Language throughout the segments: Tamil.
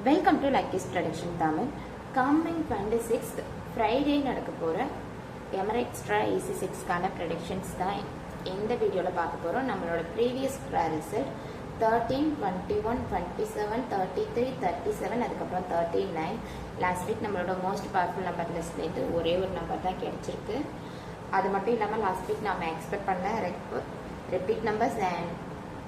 Welcome to Lucky's production Tamil. Coming 26th Friday நடக்க போகிற எமரெக்ஸ்ட்ரா EC6க்கான ப்ரெடிக்ஷன்ஸ் தான் இந்த வீடியோவில் பார்க்க போகிறோம். நம்மளோட ப்ரீவியஸ் ரிசல்ட் 13, 21, 27, 33, 37, அதுக்கப்புறம் 39. லாஸ்ட் வீக் நம்மளோட மோஸ்ட் பவர்ஃபுல் நம்பர் லிஸ்ட்லேருந்து ஒரே ஒரு நம்பர் தான் கிடைச்சிருக்கு. அது மட்டும் இல்லாமல் லாஸ்ட் வீக் நம்ம எக்ஸ்பெக்ட் பண்ண repeat numbers and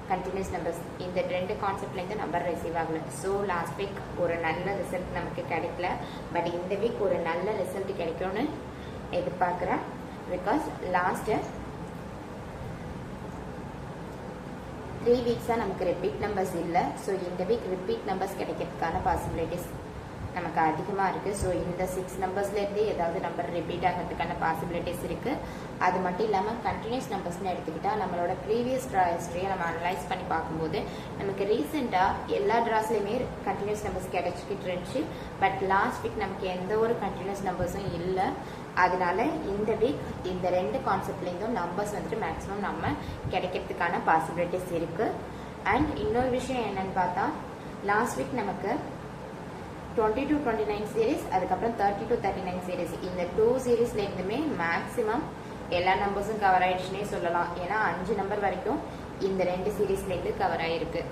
continues numbers இந்த ரெண்டு கான்செப்ட்லேருந்து நம்பர் ரிசீவ் ஆகல. ஸோ லாஸ்ட் வீக் ஒரு நல்ல ரிசல்ட் நமக்கு கிடைக்கல. பட் இந்த வீக் ஒரு நல்ல ரிசல்ட் கிடைக்கும்னு எதிர்பார்க்குறேன். பிகாஸ் லாஸ்ட்டு 3 வீக்ஸாக நமக்கு ரிப்பீட் நம்பர்ஸ் இல்லை. ஸோ இந்த வீக் ரிப்பீட் நம்பர்ஸ் கிடைக்கிறதுக்கான பாசிபிலிட்டிஸ் நமக்கு அதிகமாக இருக்குது. ஸோ இந்த 6 நம்பர்ஸ்லேருந்து ஏதாவது நம்பர் ரிப்பீட் ஆகிறதுக்கான பாசிபிலிட்டிஸ் இருக்குது. அது மட்டும் இல்லாமல் கண்டினியூஸ் நம்பர்ஸ்னு எடுத்துக்கிட்டால் நம்மளோட ப்ரீவியஸ் ட்ரா ஹிஸ்ட்ரியை நம்ம அனலைஸ் பண்ணி பார்க்கும்போது நமக்கு ரீசெண்டாக எல்லா ட்ராஸ்லேயுமே கண்டினியூஸ் நம்பர்ஸ் கிடைச்சிக்கிட்டு இருந்துச்சு. பட் லாஸ்ட் வீக் நமக்கு எந்த ஒரு கண்டினியூஸ் நம்பர்ஸும் இல்லை. அதனால இந்த வீக் இந்த ரெண்டு கான்செப்ட்லேருந்தும் நம்பர்ஸ் வந்துட்டு மேக்ஸிமம் நம்ம கிடைக்கிறதுக்கான பாசிபிலிட்டிஸ் இருக்குது. அண்ட் இன்னொரு விஷயம் என்னன்னு பார்த்தா லாஸ்ட் வீக் நமக்கு 20 to 29 சீரீஸ், அதுக்கப்புறம் 30 to 39 சீரீஸ், இந்த 2 சீரீஸ்லேருந்துமே மேக்ஸிமம் எல்லா நம்பர்ஸும் கவர் ஆயிடுச்சுன்னே சொல்லலாம். ஏன்னா 5 நம்பர் வரைக்கும் இந்த 2 சீரீஸ்லேருந்து கவர் ஆகிருக்கு.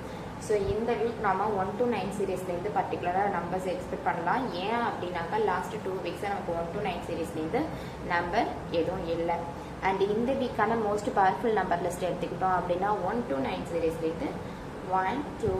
ஸோ இந்த வீக் நாம 1 to 9 சீரீஸ்லேருந்து பர்டிகுலராக நம்பர்ஸ் எக்ஸ்பெக்ட் பண்ணலாம். ஏன் அப்படின்னாக்கா லாஸ்ட் 2 வீக்ஸாக நமக்கு 1 to 9 சீரீஸ்லேருந்து நம்பர் எதுவும் இல்லை. அண்ட் இந்த வீக்கான மோஸ்ட் பவர்ஃபுல் நம்பர் லிஸ்ட் எடுத்துக்கிட்டோம் அப்படின்னா 1 to 9 சீரீஸ்லேருந்து 1, 2,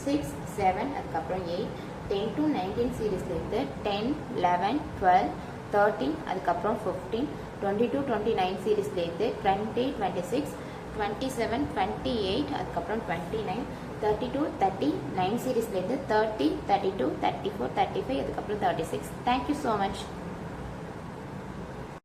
6, 7, அதுக்கப்புறம் 8, 10 to 19 சீரீஸ்லேருந்து 10, 11, 12, 13, அதுக்கப்புறம் 15, 20 to 29 சீரீஸ்லேருந்து 20, 26, 27, 28, அதுக்கப்புறம் 29, 30 to 39 சீரீஸ்லேருந்து 30, 32, 34, 35, அதுக்கப்புறம் 36. Thank you so much.